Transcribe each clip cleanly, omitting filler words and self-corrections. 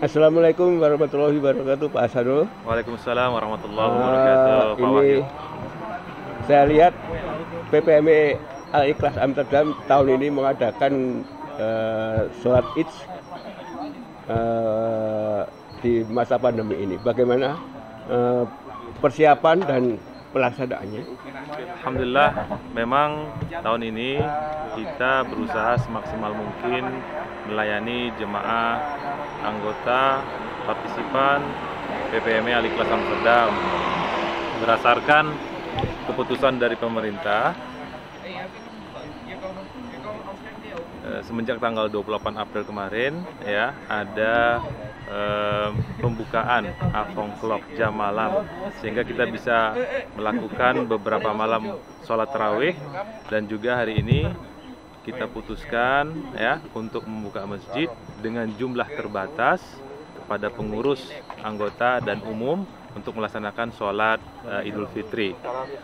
Assalamualaikum warahmatullahi wabarakatuh, Pak Hasanul. Waalaikumsalam warahmatullahi wabarakatuh, Pak Ini Wahyu. saya lihat PPMI Al-Ikhlas Amsterdam tahun ini mengadakan sholat Id di masa pandemi ini. Bagaimana persiapan dan pelaksanaannya? Alhamdulillah, memang tahun ini kita berusaha semaksimal mungkin melayani jemaah, anggota, partisipan PPMI Al-Ikhlas Amsterdam. Berdasarkan keputusan dari pemerintah, semenjak tanggal 28 April kemarin ya ada pembukaan Afongklok jam malam, sehingga kita bisa melakukan beberapa malam sholat tarawih, dan juga hari ini kita putuskan ya untuk membuka masjid dengan jumlah terbatas kepada pengurus, anggota dan umum untuk melaksanakan sholat Idul Fitri.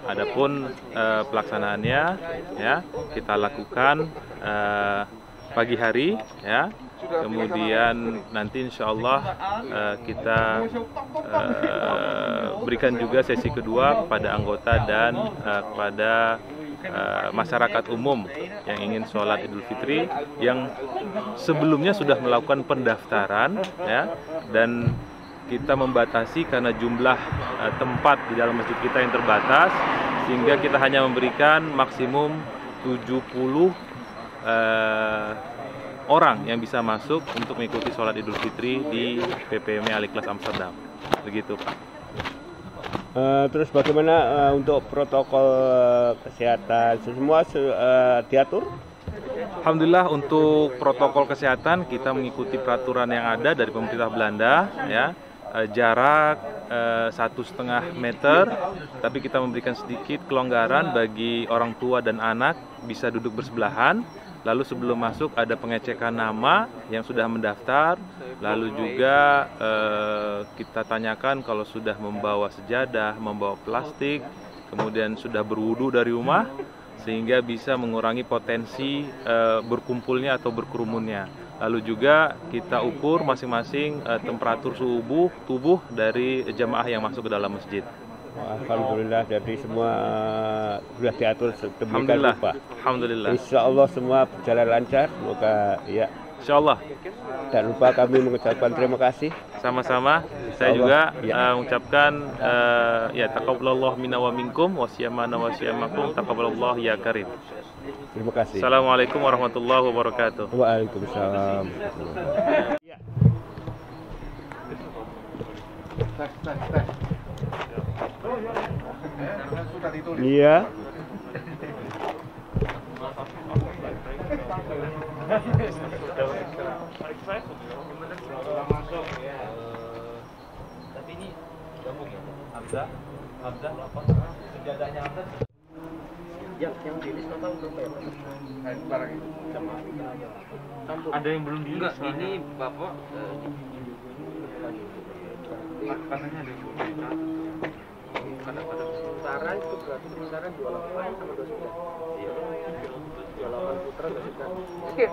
Adapun pelaksanaannya ya kita lakukan pagi hari ya. Kemudian nanti insya Allah kita berikan juga sesi kedua kepada anggota dan kepada masyarakat umum yang ingin sholat Idul Fitri yang sebelumnya sudah melakukan pendaftaran ya, dan kita membatasi karena jumlah tempat di dalam masjid kita yang terbatas, sehingga kita hanya memberikan maksimum 70 orang yang bisa masuk untuk mengikuti sholat Idul Fitri di PPMI Al-Ikhlas Amsterdam. Begitu, Pak. Terus bagaimana untuk protokol kesehatan? Semua diatur? Alhamdulillah, untuk protokol kesehatan kita mengikuti peraturan yang ada dari pemerintah Belanda ya. Jarak 1,5 meter, tapi kita memberikan sedikit kelonggaran bagi orang tua dan anak bisa duduk bersebelahan. Lalu sebelum masuk ada pengecekan nama yang sudah mendaftar, lalu juga kita tanyakan kalau sudah membawa sejadah, membawa plastik, kemudian sudah berwudu dari rumah, sehingga bisa mengurangi potensi berkumpulnya atau berkerumunnya. Lalu juga kita ukur masing-masing temperatur suhu tubuh dari jamaah yang masuk ke dalam masjid. Alhamdulillah, jadi semua sudah diatur sedemikian rupa. Alhamdulillah. Insya Allah semua berjalan lancar. Semoga ya. Insya Allah. Dan lupa kami mengucapkan terima kasih. Sama-sama. Saya juga mengucapkan ya taqabbalallahu minna wa minkum wa siyamana wa siyamakum taqabbalallahu ya karim. Terima kasih. Assalamualaikum warahmatullahi wabarakatuh. Waalaikumsalam. Iya. Tapi ini gabung ya. Hamzah apa? Sejadahnya Hamzah. Yang rilis total berapa ya, Pak? Barang itu. Ada yang belum diiris. Enggak, ini Bapak katanya ada yang belum. Pada sementara itu berarti sementara 28 sama 29. Iya. 28 putra 29. Iya.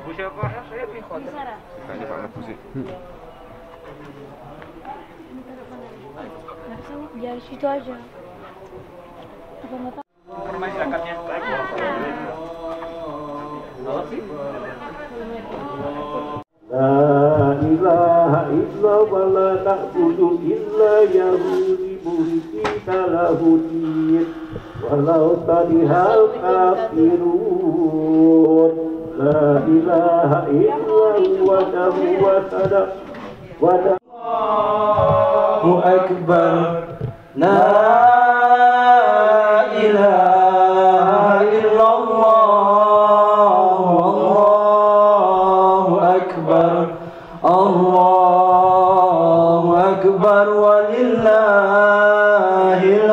Bu siapa? Saya di hotel. Tanya Pak Mas sih. Dari situ aja. Apa mau tahu? Permain zakatnya. La ilaha illa wa la ta'budu illa yahudibu kita lahudin walau tadihal kafirun. La ilaha illa wa dahu wa sadaq wa Allahu Akbar. La ilaha illallah. Allahu Akbar. Allahu Akbar walillahil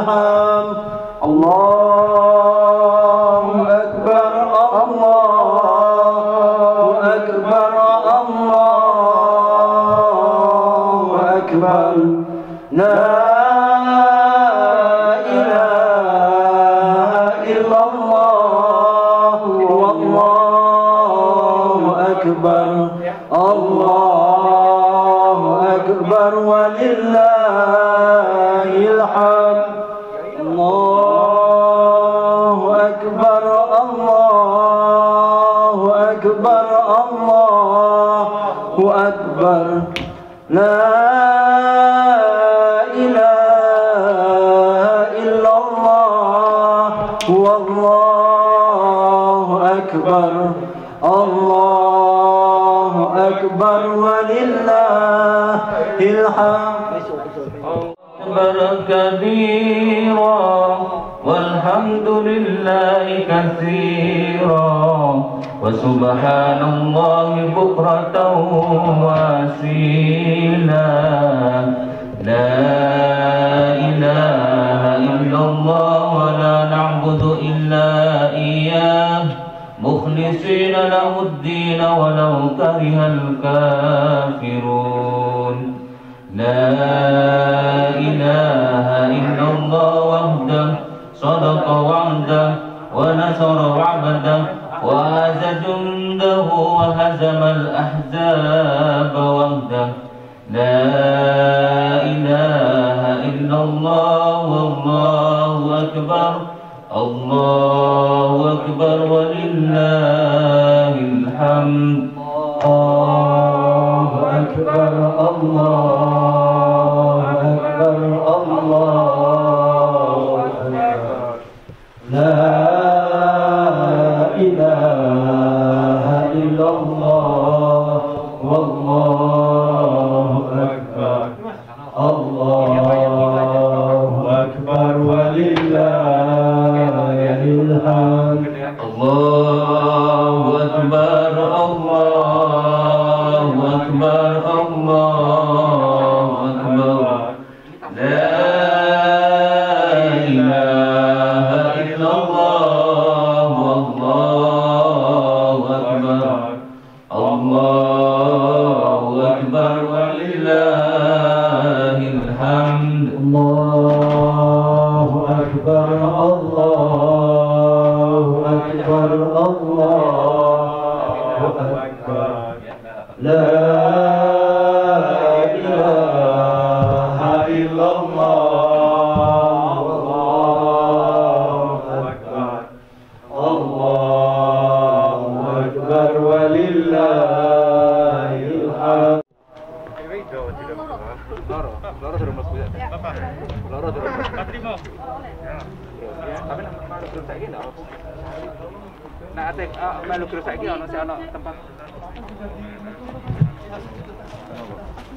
hamd. Allahu Akbar. Allahu Akbar. Allahu أكبر لا إله إلا الله والله أكبر الله أكبر ولله الحمد الله أكبر الله أكبر الله أكبر لا إله إلا الله والله أكبر الله أكبر ولله الحمد أكبر كبيرا والحمد لله كثيرا وسبحان الله بكرة وأصيلا لا إله إلا الله ولا نعبد إلا إياه مخلصين له الدين ولو كره الكافرون لا إله إلا الله وحده صدق وعده ونصر عبده وعز جنده وهزم الأحزاب وحده لا إله إلا الله والله أكبر الله أكبر ولله الحمد الله أكبر الله أكبر الله أكبر لا إله إلا الله والله أكبر الله أكبر ولله الحمد الله أكبر الله أكبر الله أكبر لا إله إلا الله والله أكبر الله أكبر ولله الحمد الله أكبر الله أكبر الله أكبر لا إله إلا الله الله أكبر الله أكبر ولله الحمد Nah, atek melu grup saiki ono sing ono tempat.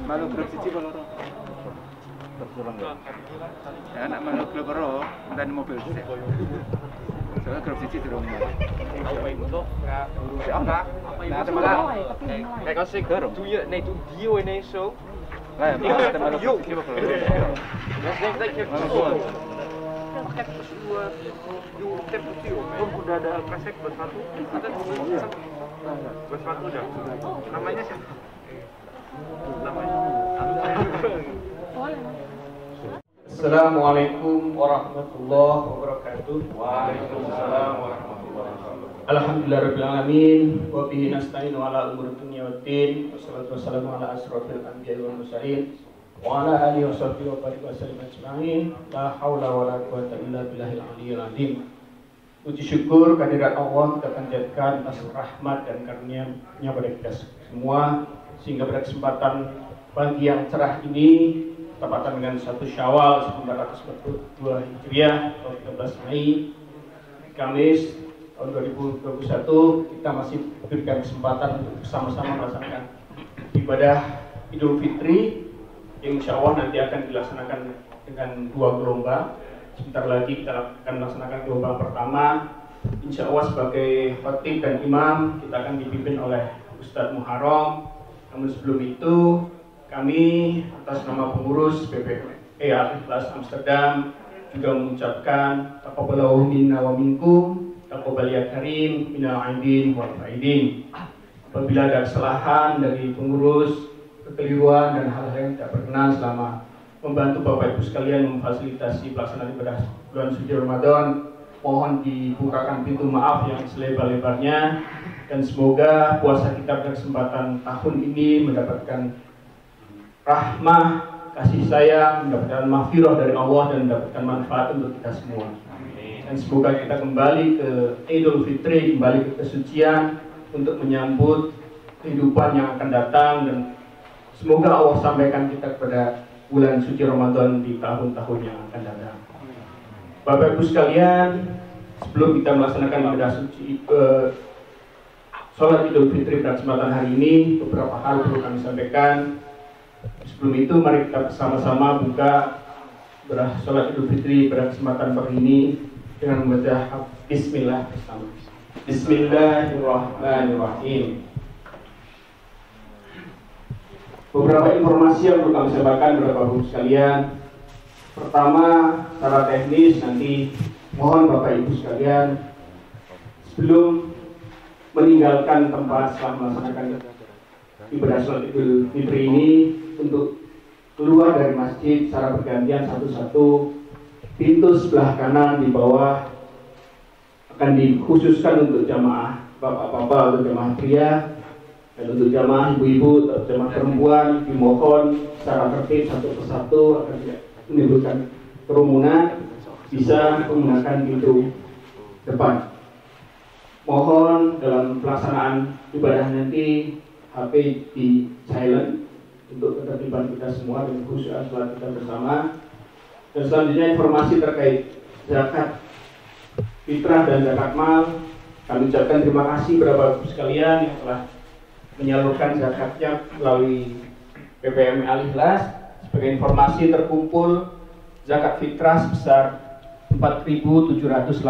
Melu grup siji apa loro? Ya, nek melu grup loro, dan mobil sih. Soalnya grup siji durung. Nah, teman. Kijk als ik doe je nee doe Dio ineens zo. Nou ja, maar dan melu grup siji apa loro. Dus denk dat je udah ada kresek buat sepatu? Ada buat sepatu udah. Namanya siapa? Namanya. Assalamualaikum warahmatullahi wabarakatuh. Waalaikumsalam warahmatullahi wabarakatuh. Alhamdulillahirabbil alamin wa bihi nasta'inu ala umuri dunya waddin. Wassalatu wassalamu ala asrofil anbiya'i wal mursalin wa ala alihi washabbihi wa barik wa sallim ajma'in. La haula wala quwwata illa billahil aliyyil azim. Puji syukur kehadirat Allah kita panjatkan atas rahmat dan karunia-Nya pada kita semua, sehingga pada kesempatan pagi yang cerah ini tepatan dengan 1 Syawal 1442 Hijriah atau 13 Mei Kamis tahun 2021, kita masih diberikan kesempatan untuk bersama-sama melaksanakan ibadah Idul Fitri yang insya Allah nanti akan dilaksanakan dengan 2 gelombang. Sebentar lagi kita akan melaksanakan gelombang pertama. Insya Allah sebagai khatib dan imam kita akan dipimpin oleh Ustadz Muharram. Namun sebelum itu kami atas nama pengurus BPE Al-Ikhlas Amsterdam juga mengucapkan taqabbalallahu minna wa minkum, taqabbal ya karim minal aidin wal faidin. Apabila ada kesalahan dari pengurus kekeliruan dan hal-hal yang tidak berkenan selama membantu Bapak Ibu sekalian memfasilitasi pelaksanaan ibadah bulan suci Ramadan. Mohon dibukakan pintu maaf yang selebar-lebarnya, dan semoga puasa kita pada kesempatan tahun ini mendapatkan rahmah, kasih sayang, mendapatkan mahfirah dari Allah, dan mendapatkan manfaat untuk kita semua. Dan semoga kita kembali ke Idul Fitri, kembali ke kesucian untuk menyambut kehidupan yang akan datang, dan semoga Allah sampaikan kita kepada bulan suci Ramadan di tahun-tahun yang akan datang. Bapak Ibu sekalian, sebelum kita melaksanakan ibadah suci sholat Idul Fitri pada kesempatan hari ini, beberapa hal perlu kami sampaikan. Sebelum itu, mari kita bersama-sama buka ibadah sholat Idul Fitri pada kesempatan hari ini dengan membaca Bismillah bersama. Bismillahirrahmanirrahim. Beberapa informasi yang perlu kami sampaikan kepada Bapak Ibu sekalian. Pertama, secara teknis nanti mohon Bapak Ibu sekalian sebelum meninggalkan tempat setelah melaksanakan ibadah sholat Idul Fitri ini untuk keluar dari masjid secara bergantian satu-satu. Pintu sebelah kanan di bawah akan dikhususkan untuk jamaah bapak-bapak, untuk jamaah pria, dan untuk jamaah ibu-ibu atau jamaah perempuan dimohon secara tertib satu persatu agar tidak menimbulkan kerumunan, bisa menggunakan pintu depan. Mohon dalam pelaksanaan ibadah nanti HP di silent untuk ketertiban kita semua dan khusyuan sholat kita bersama. Dan selanjutnya informasi terkait zakat fitrah dan zakat mal. Kami ucapkan terima kasih kepada Bapak Ibu sekalian yang telah menyalurkan zakatnya melalui PPM Al-Ikhlas. Sebagai informasi, terkumpul zakat fitrah sebesar 4.784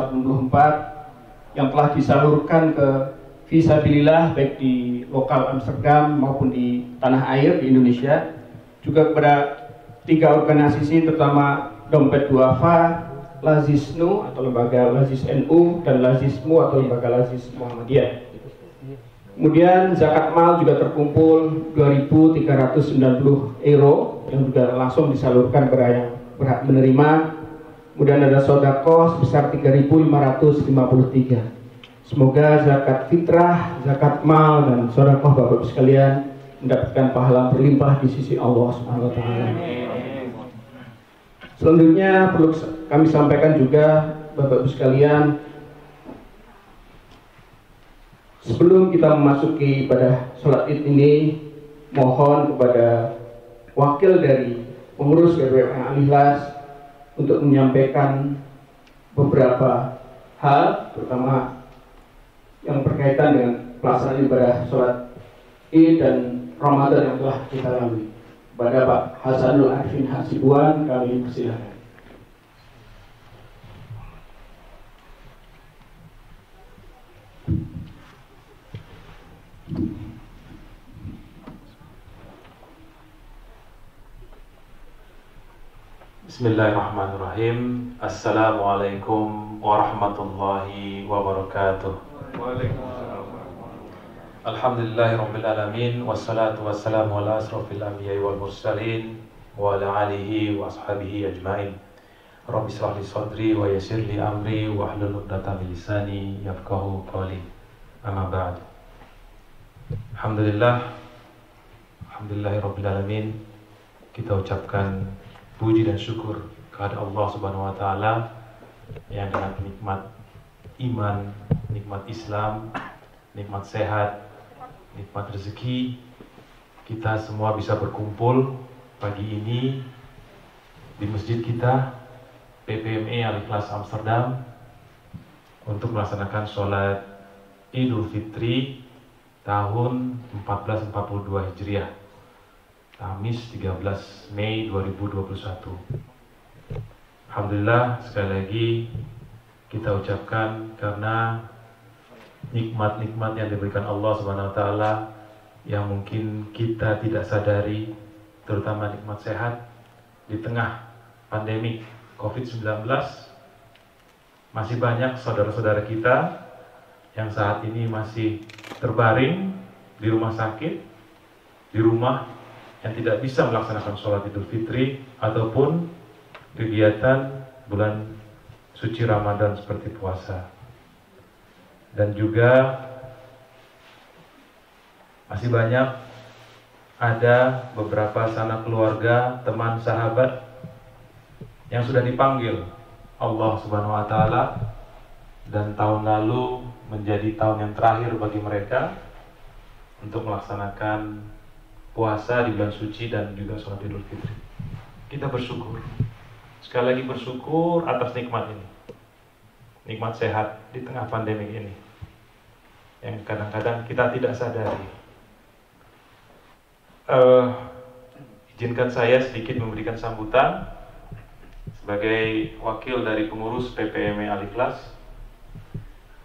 yang telah disalurkan ke fisabilillah baik di lokal Amsterdam maupun di tanah air di Indonesia, juga kepada 3 organisasi terutama Dompet Duafa, Lazisnu atau lembaga Lazis NU, dan Lazismu atau lembaga Lazis Muhammadiyah. Kemudian zakat mal juga terkumpul 2.390 euro yang juga langsung disalurkan kepada yang berhak menerima. Kemudian ada sodako sebesar 3.553. Semoga zakat fitrah, zakat mal, dan sodako Bapak Ibu sekalian mendapatkan pahala berlimpah di sisi Allah Subhanahu wa taala. Selanjutnya perlu kami sampaikan juga Bapak Ibu sekalian, sebelum kita memasuki ibadah sholat Id ini, mohon kepada wakil dari pengurus PPM Al-Ikhlas untuk menyampaikan beberapa hal, terutama yang berkaitan dengan pelaksanaan ibadah sholat Id dan Ramadan yang telah kita lalui. Kepada Pak Hasanul Arifin Hasibuan, kami persilakan. Bismillahirrahmanirrahim. Assalamualaikum warahmatullahi wabarakatuh. Alhamdulillahirabbil alamin, wassalatu wassalamu ala asrofil anbiya'i wal mursalin wa ala alihi wa ashabihi ajmain. Rabbi shrah li sadri wa yassir li amri wa hlul 'uqdatam min lisani yafqahu qawli. Amma ba'd. Alhamdulillahirabbil alamin. Kita ucapkan puji dan syukur kepada Allah Subhanahu wa taala yang dengan nikmat iman, nikmat Islam, nikmat sehat, nikmat rezeki, kita semua bisa berkumpul pagi ini di masjid kita PPME Al-Ikhlas Amsterdam untuk melaksanakan sholat Idul Fitri tahun 1442 Hijriah, Kamis 13 Mei 2021. Alhamdulillah, sekali lagi kita ucapkan karena nikmat-nikmat yang diberikan Allah Subhanahu wa taala yang mungkin kita tidak sadari, terutama nikmat sehat di tengah pandemi COVID-19. Masih banyak saudara-saudara kita yang saat ini masih terbaring di rumah sakit, di rumah yang tidak bisa melaksanakan sholat Idul Fitri ataupun kegiatan bulan suci Ramadan seperti puasa. Dan juga masih banyak ada beberapa sanak keluarga, teman, sahabat yang sudah dipanggil Allah Subhanahu wa taala dan tahun lalu menjadi tahun yang terakhir bagi mereka untuk melaksanakan puasa di bulan suci dan juga sholat Idul Fitri. Kita bersyukur, sekali lagi bersyukur atas nikmat ini, nikmat sehat di tengah pandemi ini yang kadang-kadang kita tidak sadari. Izinkan saya sedikit memberikan sambutan sebagai wakil dari pengurus PPMI Al-Ikhlas.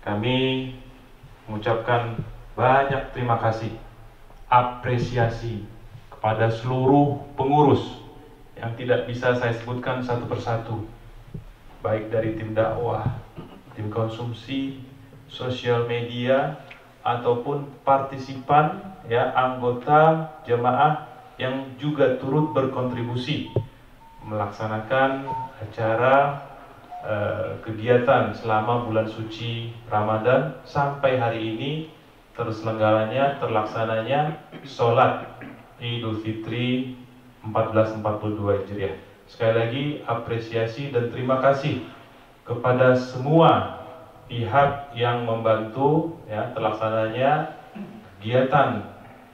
Kami mengucapkan banyak terima kasih, apresiasi kepada seluruh pengurus yang tidak bisa saya sebutkan satu persatu, baik dari tim dakwah, tim konsumsi, sosial media, ataupun partisipan, ya, anggota jemaah yang juga turut berkontribusi melaksanakan acara kegiatan selama bulan suci Ramadan sampai hari ini terlaksananya sholat Idul Fitri 1442 Hijriah. Sekali lagi apresiasi dan terima kasih kepada semua pihak yang membantu, ya, terlaksananya kegiatan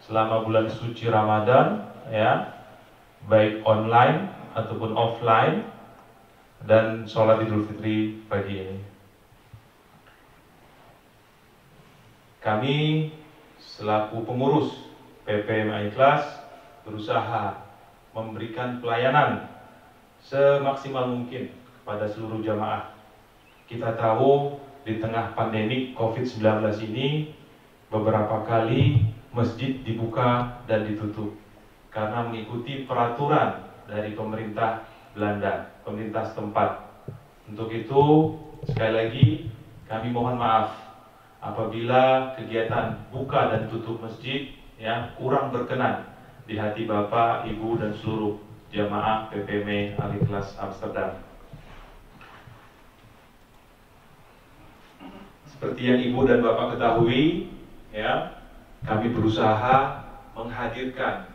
selama bulan suci Ramadan, ya, baik online ataupun offline, dan sholat Idul Fitri pagi ini. Kami selaku pengurus PPMI Al-Ikhlas berusaha memberikan pelayanan semaksimal mungkin kepada seluruh jamaah. Kita tahu di tengah pandemi COVID-19 ini beberapa kali masjid dibuka dan ditutup karena mengikuti peraturan dari pemerintah Belanda, pemerintah setempat. Untuk itu, sekali lagi kami mohon maaf apabila kegiatan buka dan tutup masjid, ya, kurang berkenan di hati Bapak, Ibu, dan seluruh jamaah PPMI Al-Ikhlas Amsterdam. Seperti yang Ibu dan Bapak ketahui, ya, kami berusaha menghadirkan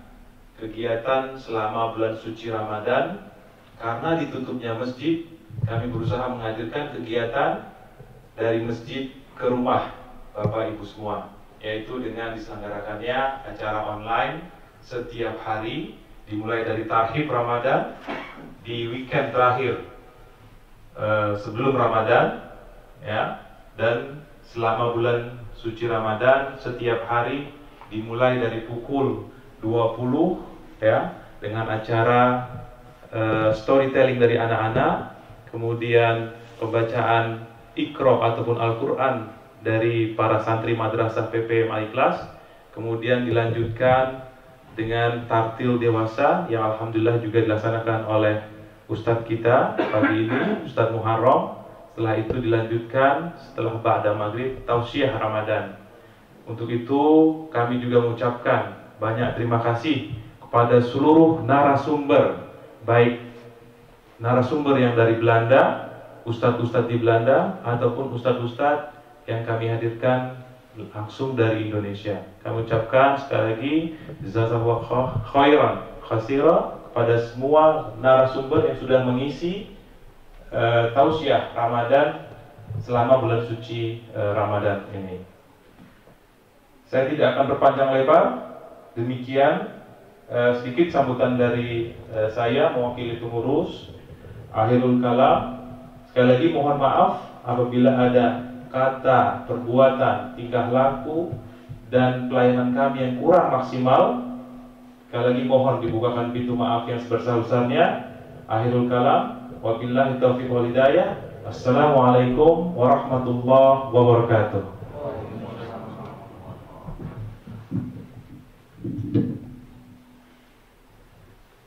kegiatan selama bulan suci Ramadan. Karena ditutupnya masjid, kami berusaha menghadirkan kegiatan dari masjid ke rumah Bapak Ibu semua, yaitu dengan diselenggarakannya acara online setiap hari, dimulai dari Tarhib Ramadan di weekend terakhir sebelum Ramadan, ya, dan selama bulan suci Ramadan setiap hari dimulai dari pukul 20, ya, dengan acara storytelling dari anak-anak, kemudian pembacaan Iqra ataupun Al-Quran dari para santri madrasah PPMI Al-Ikhlas, kemudian dilanjutkan dengan tartil dewasa yang alhamdulillah juga dilaksanakan oleh Ustadz kita pagi ini, Ustadz Muharram. Setelah itu dilanjutkan setelah ba'da maghrib tausiah Ramadan. Untuk itu kami juga mengucapkan banyak terima kasih kepada seluruh narasumber, baik narasumber yang dari Belanda, ustadz-ustadz di Belanda, ataupun ustadz-ustadz yang kami hadirkan langsung dari Indonesia. Kami ucapkan sekali lagi jazakallahu khairan khasira kepada semua narasumber yang sudah mengisi tausiah Ramadan selama bulan suci Ramadan ini. Saya tidak akan berpanjang lebar. Demikian sedikit sambutan dari saya mewakili pengurus. Akhirul kalam, sekali lagi mohon maaf apabila ada kata, perbuatan, tingkah laku dan pelayanan kami yang kurang maksimal. Sekali lagi mohon dibukakan pintu maaf yang sebesar-besarnya. Akhirul kalam, wabillahi taufiq wal hidayah. Assalamualaikum warahmatullahi wabarakatuh.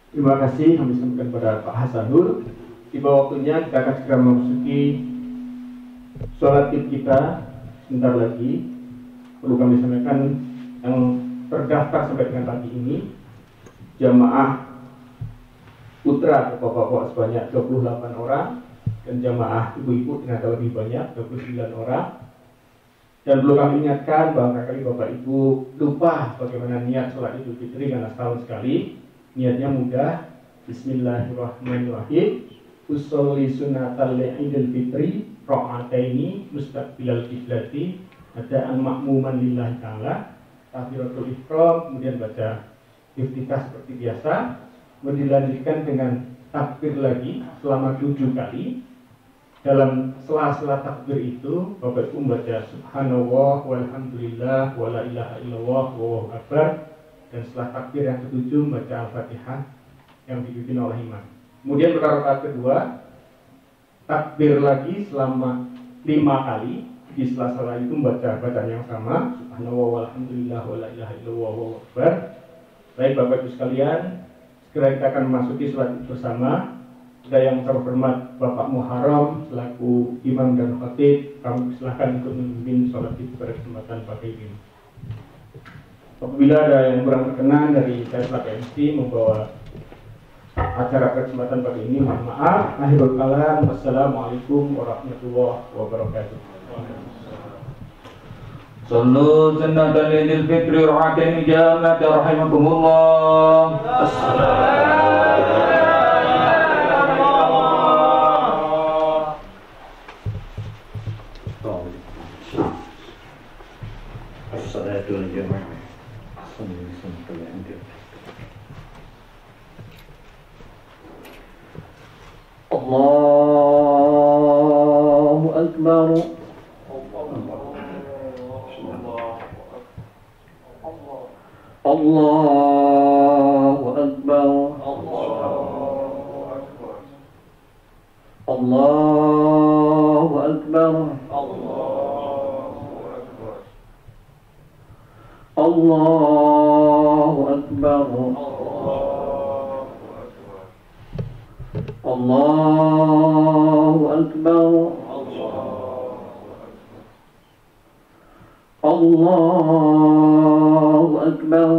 Terima kasih kami sampaikan kepada Pak Hasanul. Tiba waktunya kita akan segera memasuki sholat id kita sebentar lagi. Perlu kami sampaikan yang terdaftar sampai dengan pagi ini jamaah putra atau bapak-bapak sebanyak 28 orang, dan jamaah ibu-ibu ternyata lebih banyak, 29 orang. Dan perlu kami ingatkan bahwa kali Bapak Ibu lupa bagaimana niat sholat Idul Fitri karena setahun sekali. Niatnya mudah. Bismillahirrahmanirrahim. Usolli sunatal Idul Fitri ra'ataini mustaqbilal qiblati adaan makmuman lillahi ta'ala. Takbiratul ihram, kemudian baca iftitah seperti biasa. Kemudian dilanjutkan dengan takbir lagi selama 7 kali. Dalam sela-sela takbir itu Bapak Ibu membaca subhanallah walhamdulillah wala ilaha illallah wallahu akbar, dan setelah takbir yang ketujuh membaca Al-Fatihah yang dipimpin oleh imam. Kemudian pada rakaat kedua takbir lagi selama 5 kali. Di sela-sela itu membaca bacaan yang sama, subhanallah walhamdulillah wala ilaha illallah wallahu akbar. Baik Bapak Ibu sekalian, segera kita akan memasuki sholat bersama. Sudah yang terhormat Bapak Muharram selaku imam dan khatib, kami silakan untuk memimpin sholat pada kesempatan pagi ini. Apabila ada yang kurang berkenan dari saya selaku MC membawa acara kesempatan pagi ini, mohon maaf. Akhirul kalam, wassalamualaikum warahmatullahi wabarakatuh. Sallu sunnatan Idul Fitri ra'atan jamat rahimakumullah. Allahu Akbar. Allahu Akbar. Allahu Akbar. Allahu Akbar. Allahu Akbar. Allahu Akbar.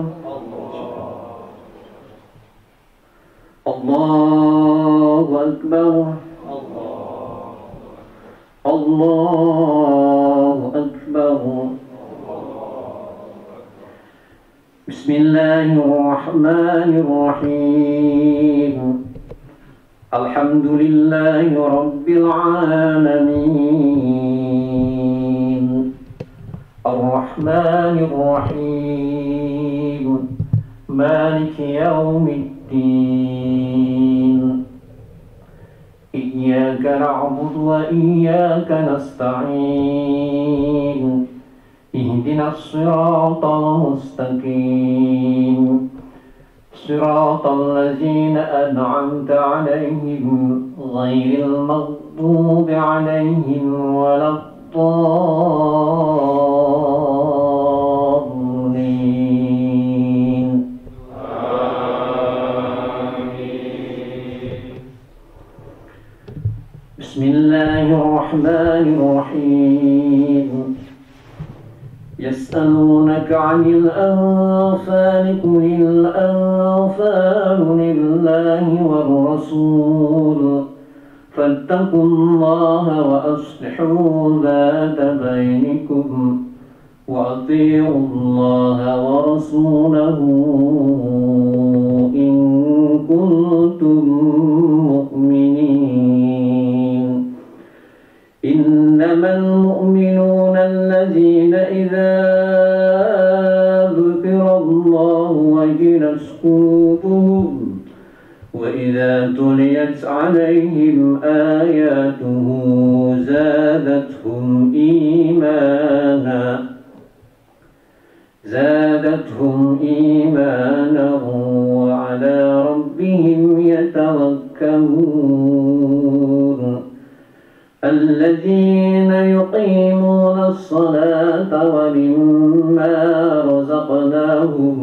Allahu Akbar. Allahu Akbar. Bismillahirrahmanirrahim. Alhamdulillahi Rabbil Alamin. Ar-Rahmanir-Rahim. Maliki Yawmiddin. Iyyaka na'budu wa iyyaka nasta'in. Ihdinas siratal mustaqim. صراط الذين أنعمت عليهم غير المغضوب عليهم ولا الضالين. بسم الله الرحمن الرحيم. يسألونك عن الأنفال قل الأنفال لله والرسول فاتقوا الله وأصلحوا ذات بينكم وأطيعوا الله ورسوله إن كنتم مؤمنين. إنما المؤمنون الذين إذا ذكر الله وجلت قلوبهم وإذا تليت عليهم آياته زادتهم إيمانا وعلى ربهم يتوكلون. الذين يقيمون الصلاة ومما رزقناهم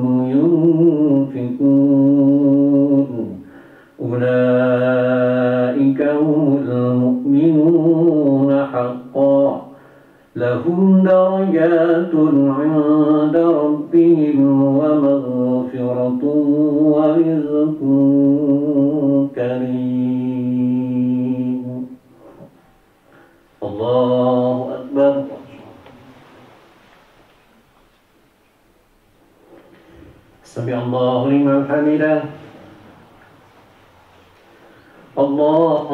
ينفقون أولئك هم المؤمنون حقا لهم درجات عند ربهم ومغفرة ورزق الله لمن حمده الله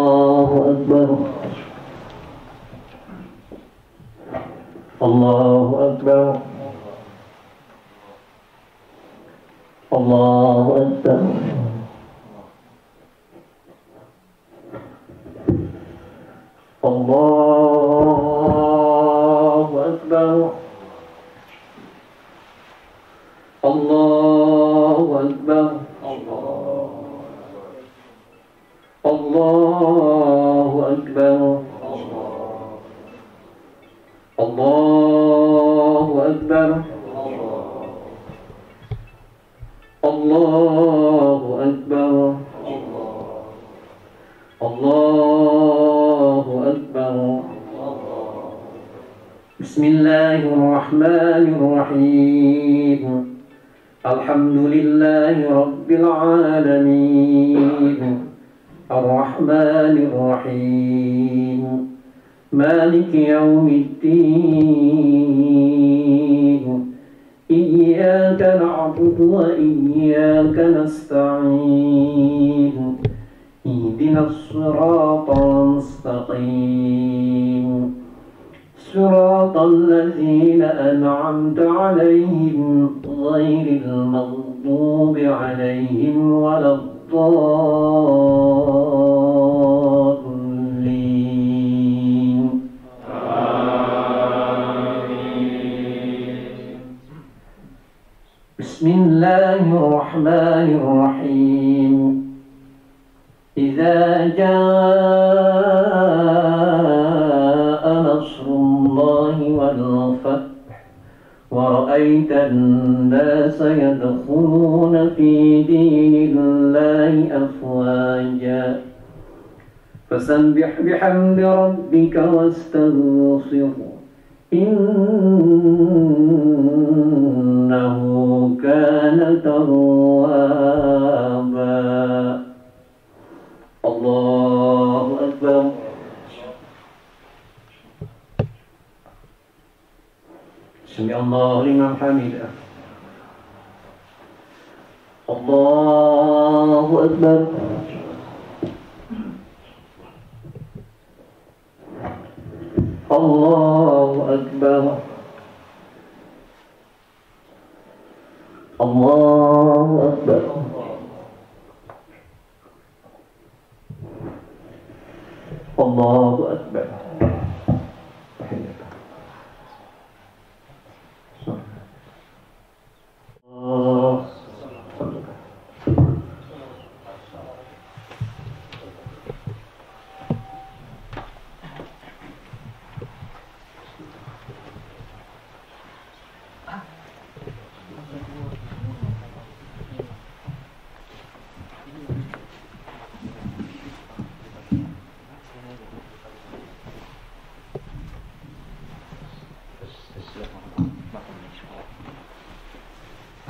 أكبر الله أكبر الله أكبر الله أكبر الله أكبر الله أكبر الله أكبر الله أكبر الله أكبر بسم الله الرحمن الرحيم الحمد لله رب العالمين الرحمن الرحيم مالك يوم الدين إياك نعبد وإياك نستعين اهدنا الصراط المستقيم صراط الذين أنعمت عليهم غير المغضوب عليهم ولا الضالين بسم الله الرحمن الرحيم إذا جاء نصر الله والفتح ورأيت الناس يدخلون في دين الله أفواجا فسبح بحمد ربك واستغفره إنه كان توابا الله أكبر سمع الله لمن حمده الله أكبر الله أكبر الله أكبر الله أكبر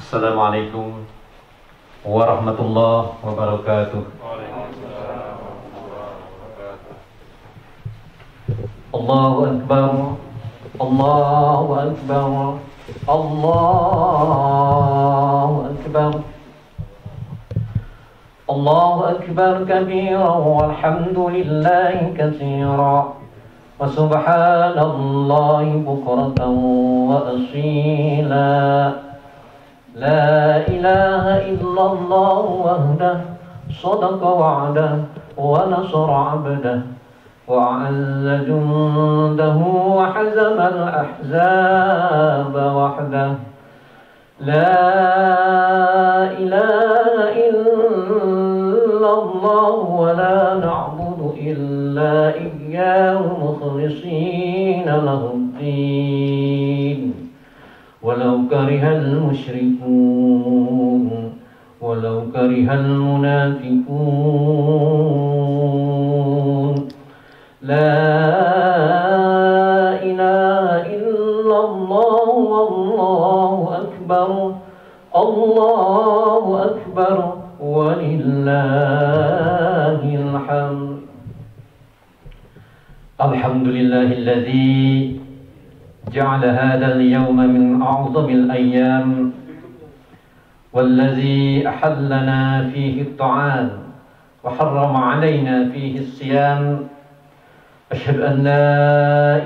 Assalamualaikum warahmatullahi wabarakatuh. Allahu Akbar, Allahu Akbar, Allahu Akbar, Allahu Akbar kabiran walhamdulillahi katsiran wa subhanallahi bukratan wa asila. لا إله إلا الله وحده صدق وعده ونصر عبده وأعز جنده وحزم الأحزاب وحده لا إله إلا الله ولا نعبد إلا إياه مخلصين له الدين ولو كره المشركون ولو كره المنافقون لا إله إلا الله والله أكبر الله أكبر ولله الحمد. الحمد لله الذي جعل هذا اليوم من أعظم الأيام والذي أحلنا فيه الطعام وحرم علينا فيه الصيام أشهد أن لا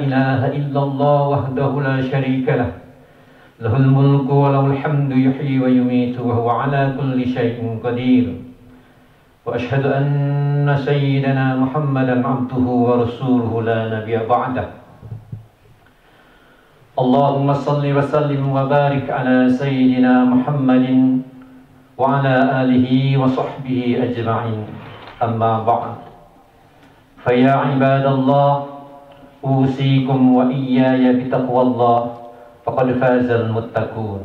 إله إلا الله وحده لا شريك له له الملك وله الحمد يحيي ويميت وهو على كل شيء قدير وأشهد أن سيدنا محمدا عبده ورسوله لا نبي بعده اللهم صل وسلم وبارك على سيدنا محمد وعلى آله وصحبه أجمعين أما بعد فيا عباد الله أوصيكم وإياي بتقوى الله فقد فاز المتقون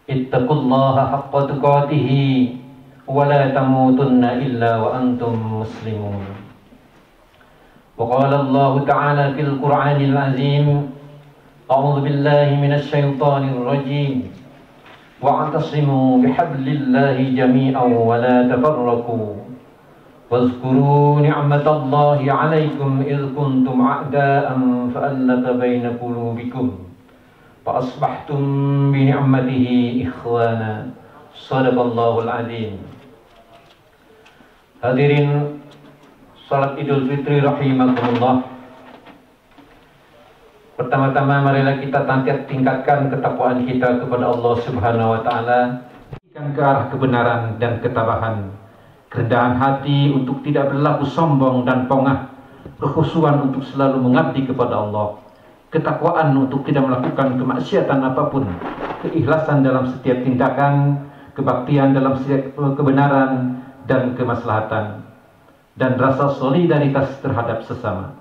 اتقوا الله حق تقاته ولا تموتن إلا وأنتم مسلمون وقال الله تعالى في القرآن العظيم أعوذ بالله من الشيطان الرجيم واعتصموا بحبل الله جميعا ولا تفرقوا واذكروا نعمة الله عليكم إذ كنتم أعداء فألف بين قلوبكم فأصبحتم بنعمته إخوانا صدق الله العظيم. Hadirin salat Idul Fitri rahimakumullah. Pertama-tama marilah kita tingkatkan ketakwaan kita kepada Allah Subhanahu wa taala, ke arah kebenaran dan ketabahan, kerendahan hati untuk tidak berlaku sombong dan pongah, kekhusyuan untuk selalu mengabdi kepada Allah, ketakwaan untuk tidak melakukan kemaksiatan apapun, keikhlasan dalam setiap tindakan, kebaktian dalam setiap kebenaran dan kemaslahatan, dan rasa solidaritas terhadap sesama.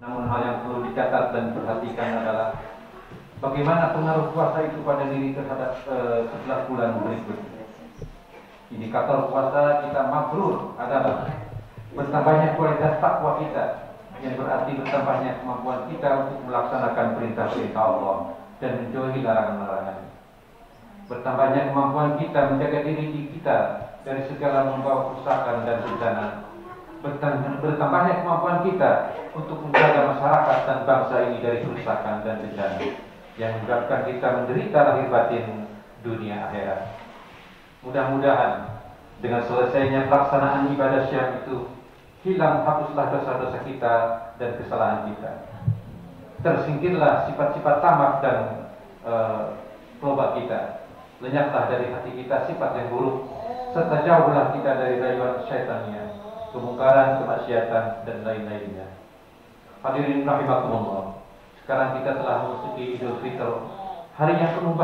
Namun hal yang perlu dicatat dan perhatikan adalah bagaimana pengaruh puasa itu pada diri terhadap 11 bulan berikut. Indikator puasa kita mabrur adalah bertambahnya kualitas takwa kita, yang berarti bertambahnya kemampuan kita untuk melaksanakan perintah-perintah Allah dan menjauhi larangan-larangan. Bertambahnya kemampuan kita menjaga diri kita dari segala membawa kerusakan dan bencana. Bertambahnya kemampuan kita untuk menjaga masyarakat dan bangsa ini dari kerusakan dan bencana yang menyebabkan kita menderita lahir batin dunia akhirat. Mudah-mudahan dengan selesainya pelaksanaan ibadah Syam itu hilang hapuslah dosa-dosa kita dan kesalahan kita. Tersingkirlah sifat-sifat tamak dan tobat kita. Lenyaplah dari hati kita sifat yang buruk, serta jauhlah kita dari rayuan syaitannya, kemungkaran, kemaksiatan, dan lain-lainnya. Hadirin rahimakumullah, sekarang kita telah memasuki Idul Fitr, hari yang penuh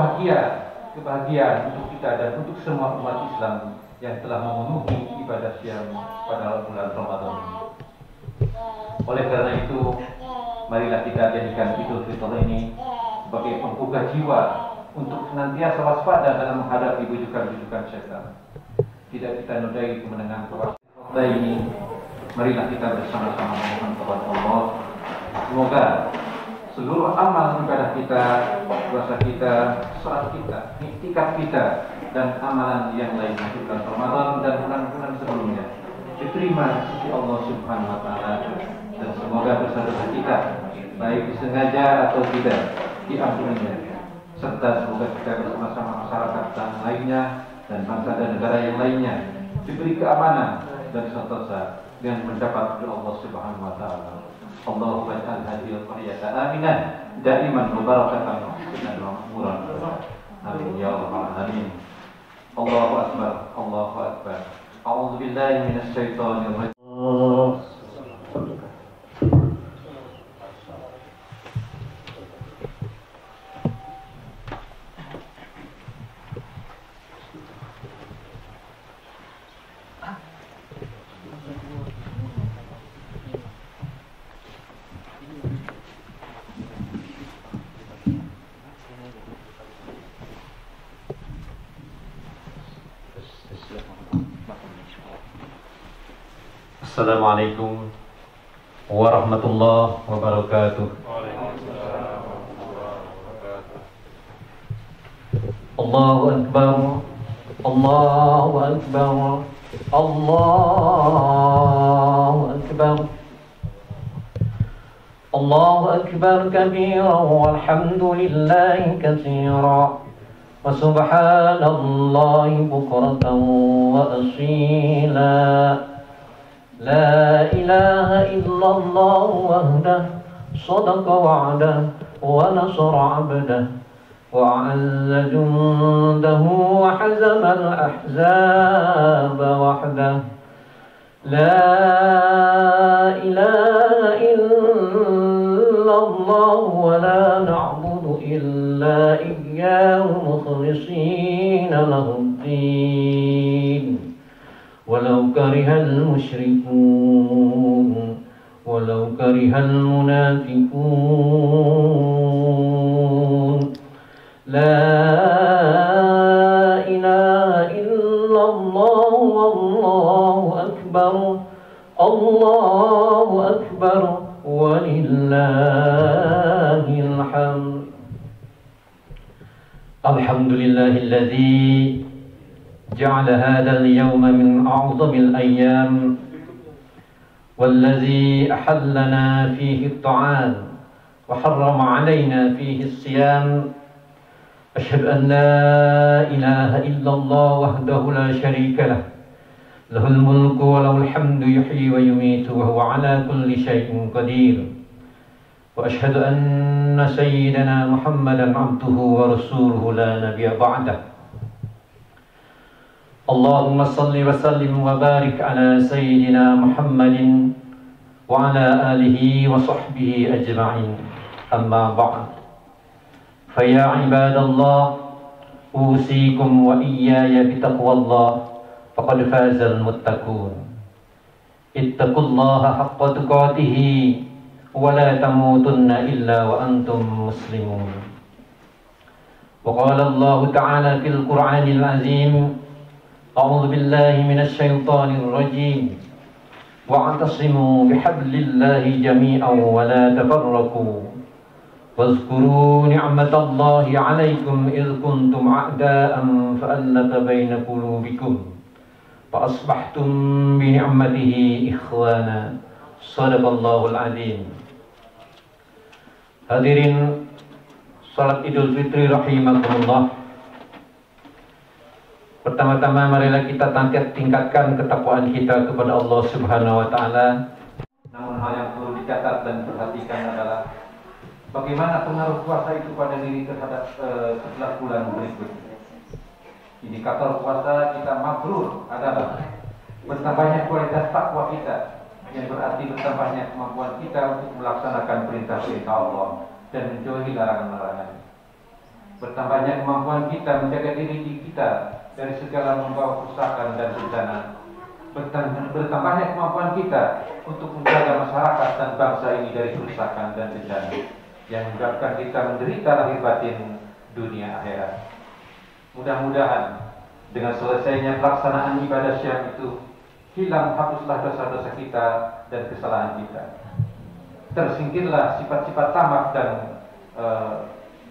kebahagiaan untuk kita dan untuk semua umat Islam yang telah memenuhi ibadah Syam pada bulan Ramadan. Oleh karena itu, marilah kita jadikan Idul Fitr ini sebagai penggugah jiwa untuk senantiasa waspada dalam menghadapi bujukan-bujukan syaitan. Tidak kita nodai kemenangan puasa ini, marilah kita bersama-sama memohon kepada Allah. Semoga seluruh amal ibadah kita, puasa kita, salat kita, iktikaf kita, dan amalan yang lainnya di bulan Ramadan dan bulan-bulan sebelumnya diterima di sisi Allah Subhanahu wa taala, dan semoga dosa-dosa kita baik disengaja atau tidak diampuninya, serta semoga kita bersama-sama masyarakat dan lainnya dan bangsa dan negara yang lainnya diberi keamanan dan sentosa dengan mendapat ridho Allah Subhanahu wa taala. Allahumma ij'al hadhil qaryata aminan daiman mubarakatan muhsinan wa makmuran. Amin ya rabbal alamin. Allahu akbar, Allahu akbar. A'udzu billahi minasy syaithanir rajim. Assalamualaikum warahmatullahi wabarakatuh. Allahu akbar, Allahu akbar, Allahu akbar. Allahu akbar kabiran walhamdulillahi katsiran وسبحان الله بكرة وأصيلا لا إله إلا الله وحده صدق وعده ونصر عبده وأعز جنده وحزم الأحزاب وحده لا إله إلا الله ولا نعبد إلا إياه مخلصين له الدين ولو كره المشركون ولو كره المنافقون لا إله إلا الله والله أكبر الله أكبر ولله الحمد الحمد لله الذي جعل هذا اليوم من أعظم الأيام والذي أحلنا فيه الطعام وحرم علينا فيه الصيام أشهد أن لا إله إلا الله وحده لا شريك له له الملك وله الحمد يحيي ويميت وهو على كل شيء قدير وأشهد أن سيدنا محمدا عبده ورسوله لا نبي بعده اللهم صل وسلم وبارك على سيدنا محمد وعلى آله وصحبه أجمعين أما بعد فيا عباد الله أوصيكم وإياي بتقوى الله فقد فاز المتقون اتقوا الله حق تقاته ولا تموتن إلا وأنتم مسلمون وقال الله تعالى في القرآن العظيم أعوذ بالله من الشيطان الرجيم واعتصموا بحبل الله جميعا ولا تفرقوا واذكروا نعمة الله عليكم إذ كنتم أعداء فألف بين قلوبكم فأصبحتم بنعمته إخوانا صدق الله العظيم. Hadirin salat Idul Fitri rahimakumullah. Pertama-tama marilah kita tingkatkan ketakwaan kita kepada Allah Subhanahu wa taala. Namun hal yang perlu dicatat dan perhatikan adalah bagaimana pengaruh puasa itu pada diri terhadap 11 bulan berikut. Indikator puasa kita mabrur adalah bertambahnya kualitas takwa kita, yang berarti bertambahnya kemampuan kita untuk melaksanakan perintah-perintah Allah dan menjauhi larangan-larangan. Bertambahnya kemampuan kita menjaga diri kita dari segala membawa kerusakan dan bencana. Bertambahnya kemampuan kita untuk menjaga masyarakat dan bangsa ini dari kerusakan dan bencana yang menyebabkan kita menderita lahir batin dunia akhirat. Mudah-mudahan dengan selesainya pelaksanaan ibadah Syam itu hilang hapuslah dosa-dosa kita dan kesalahan kita. Tersingkirlah sifat-sifat tamak dan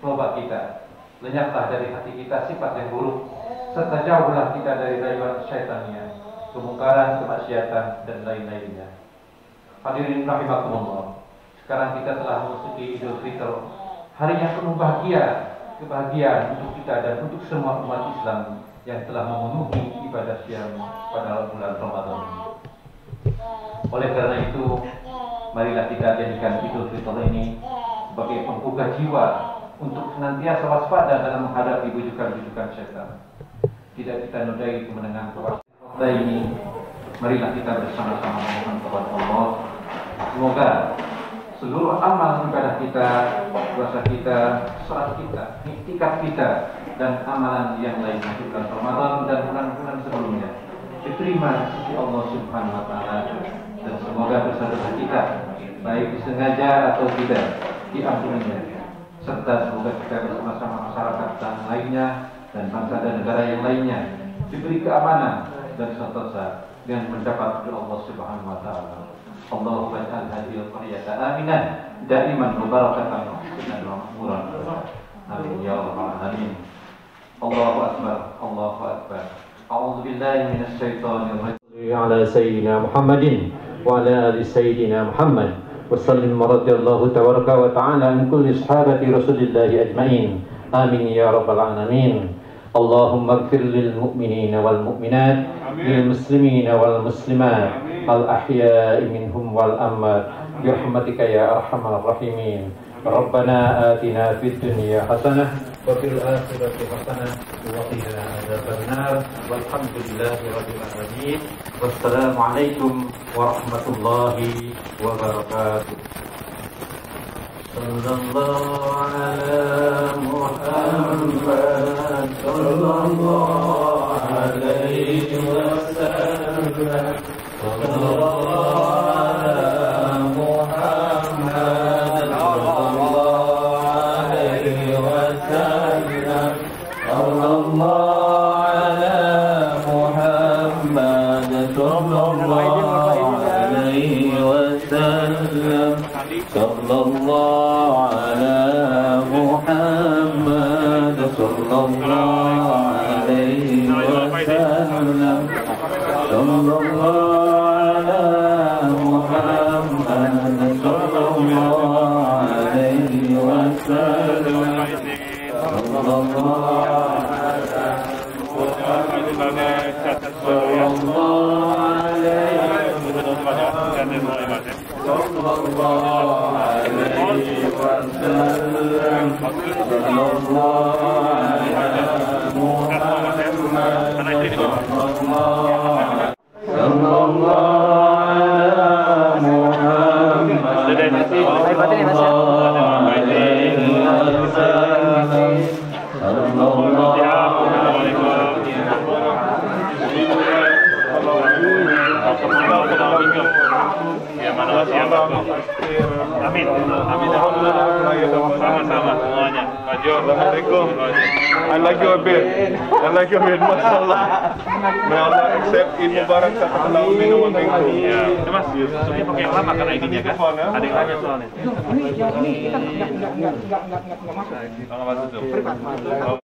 pelobat kita. Lenyaplah dari hati kita sifat yang buruk, serta jauhlah kita dari rayuan syaitania, kemungkaran, kemaksiatan dan lain-lainnya. Hadirin rahimakumullah. Sekarang kita telah memasuki Idul Fitri, hari yang penuh kebahagiaan untuk kita dan untuk semua umat Islam yang telah memenuhi ibadah Syam pada bulan Ramadan ini. Oleh karena itu, marilah kita jadikan Idul Fitri ini sebagai penggugah jiwa untuk senantiasa waspada dalam menghadapi bujukan-bujukan syaitan. Tidak kita nodai kemenangan puasa ini. Marilah kita bersama-sama memohon kepada Allah, semoga seluruh amal ibadah kita, puasa kita, salat kita, iktikaf kita, dan amalan yang lainnya di bulan Ramadan dan bulan-bulan sebelumnya diterima di sisi Allah Subhanahu wa taala, dan semoga dosa-dosa kita baik disengaja atau tidak diampuninya, serta semoga kita bersama-sama masyarakat dan lainnya dan bangsa dan negara yang lainnya diberi keamanan dan sentosa dengan mendapat ridho Allah Subhanahu wa taala. Allahumma ij'al hadhihi al-qaryata aminan da'iman mubarakatan wa makmuran. Amin ya rabbal alamin. Allahu akbar, Allahu akbar. A'udzu billahi minasy syaithanir rajim. Ala sayyidina Muhammadin wa ala ali sayyidina Muhammad. Wa sallim radhiyallahu tabaraka wa ta'ala an kulli sahabati Rasulillah ajmain. Amin ya rabbal alamin. اللهم اغفر للمؤمنين والمؤمنات للمسلمين والمسلمات الأحياء منهم والأموات برحمتك يا أرحم الراحمين. ربنا آتنا في الدنيا حسنة وفي الآخرة حسنة وقنا عذاب النار والحمد لله رب العالمين والسلام عليكم ورحمة الله وبركاته. صلى الله على محمد صلى الله عليه وسلم صلى الله على محمد صلى الله عليه وسلم صلى الله على محمد صلى الله عليه وسلم صلى الله على محمد صلى الله عليه وسلم صلى الله على محمد صلى الله عليه وسلم صلى الله على صلى الله عليه وسلم صلى الله على محمد صلى الله على Amin. Amin. Sama-sama semuanya. Assalamualaikum. I like your beard. I like your beard, mashallah. May Allah accept Eid Mubarak setelah minum itu. Ya, Mas, sudah pakai yang lama karena ininya kan. Ada yang tanya soalnya. Ini kita nggak masuk. Kalau masuk tuh.